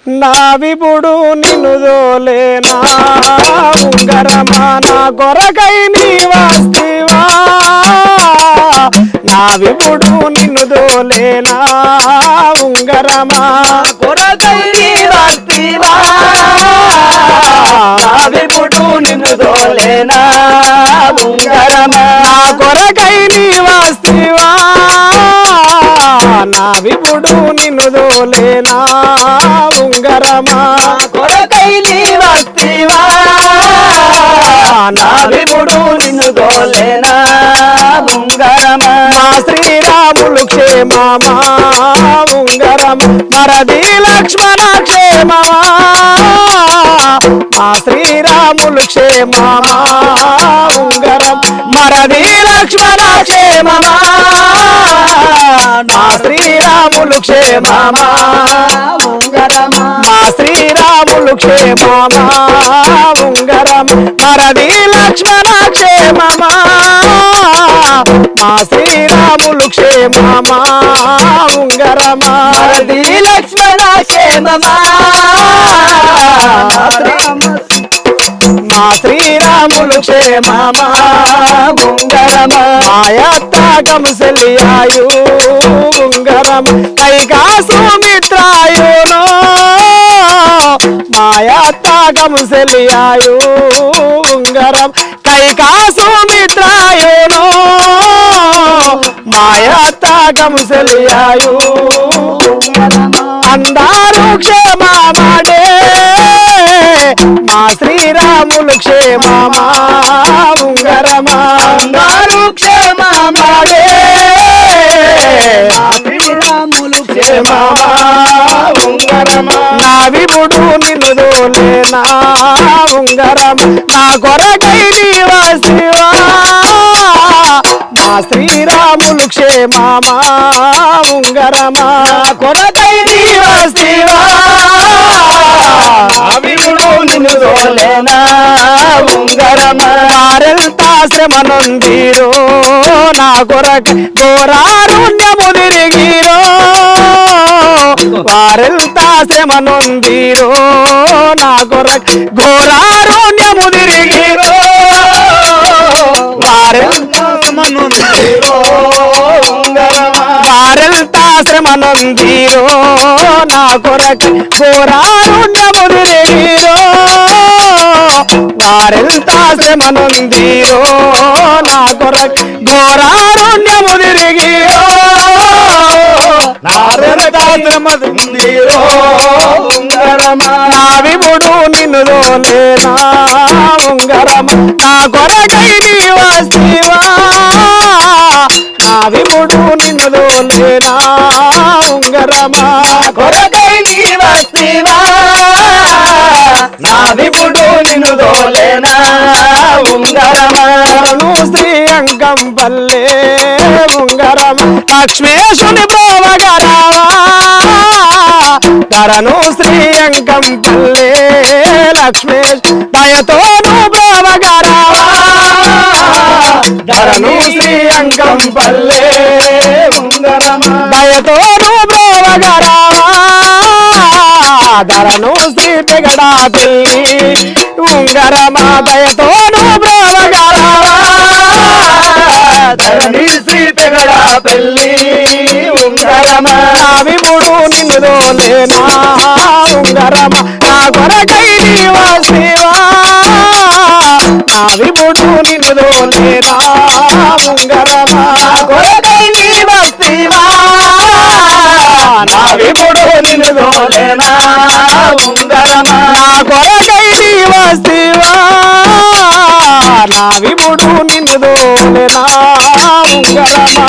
నా విపుడు నిన్ను దోలేనా ఉంగరమా నా కొరకై నీ వస్తివా నా విపుడు నిన్ను దోలేనా ఉంగరమా కొరకై నీ వస్తివా నా విపుడు నిన్ను దోలేనా ఉంగరమా నా కొరకై నీ వస్తివా నా విపుడు నిన్ను దోలేనా ఉంగరమా కొరకై నీ వస్తివా నా విపుడు నిన్ను దోలేనా ఉంగరమా మా శ్రీరాములు క్షేమమా ఉంగరం మరది లక్ష్మణ క్షేమమా మా శ్రీరాములు క్షేమమా ఉంగరం మరది లక్ష్మణ క్షేమమా మా శ్రీరాములు క్షేమమా ఉంగరమా మా శ్రీరాములు క్షేమమా ఉంగరం మరది లక్ష్మణ క్షేమమా మా శ్రీరాములు క్షేమమా ఉంగరమా మరది లక్ష్మణ క్షేమమా మా శ్రీరాములు క్షేమమా ఉంగరమా మాయత్త కంసలియాయు ఉంగరం కైగా సుమిత్రాయును మాయత్త కంసలియాయు ఉంగరం కైగా సుమిత్రాయును మాయత్త కంసలియాయు అందరూ క్షేమమాడే మా శ్రీరాములు క్షేమమా ఉంగరమా అందరూ క్షేమమాడే శ్రీరాములు క్షేమమా ఉంగరమా నా విపుడు నిన్ను దోలేనా ఉంగరం నా కొరకై నీ వస్తివా మా శ్రీరాములు క్షేమమా ఉంగరమా కొరకై నీ వస్తివా విపుడు నిన్ను దోలేనా ఉంగరమా వారెల్తా శ్రమనొందిరో నా కొరక ఘోరారుణ్యము తిరిగిరో వారెల్తా శ్రమనొందిరో నా కొరక ఘోరారుణ్యము తిరిగిరో వారెల్తా శ్రమనొందిరో నా కొరక ఘోరారుణ్యము తిరిగిరో వారెల్తా శ్రమనొందిరో నా కొరక ఘోరారుణ్యము తిరిగిరో నారెంతా శ్రమనొందిరో ఉంగరమా నా విపుడు నిన్ను దోలేనా ఉంగరం నా కొరకై నీ వస్తివా నా విపుడు నిన్ను దోలేనా ఉంగరమా కొరకై నీ వస్తివా నా విపుడు నిన్ను దోలేనా ఉంగరమా ధరణు శ్రీ అంకం పల్లె ఉంగరం లక్ష్మేశుని ప్రోవగరావా ధరణు శ్రీ అంకం పల్లె లక్ష్మేశ్ దయతోను ప్రోవగరావా ధరణు శ్రీ అంకం పల్లె ఉంగరమా దయతోను ప్రోవగరావా ధరణు శ్రీ పెగడా పెళ్ళి ఉంగరమా దయతోను ప్రోవగరావా ధరణి శ్రీ పెగడా పెళ్ళి ఉంగరమా నా విపుడు నిన్ను దోలేనా ఉంగరమా నా కొరకై నీ వస్తివా నా విపుడు నిన్ను దోలేనా ఉంగరమా కొరకై నీ వస్తివా నా విపుడు నిన్ను దోలేనా ఉంగరమా నా కొరకై నీ వస్తివా నా విపుడు నిన్ను దోలేనా ఉంగరమా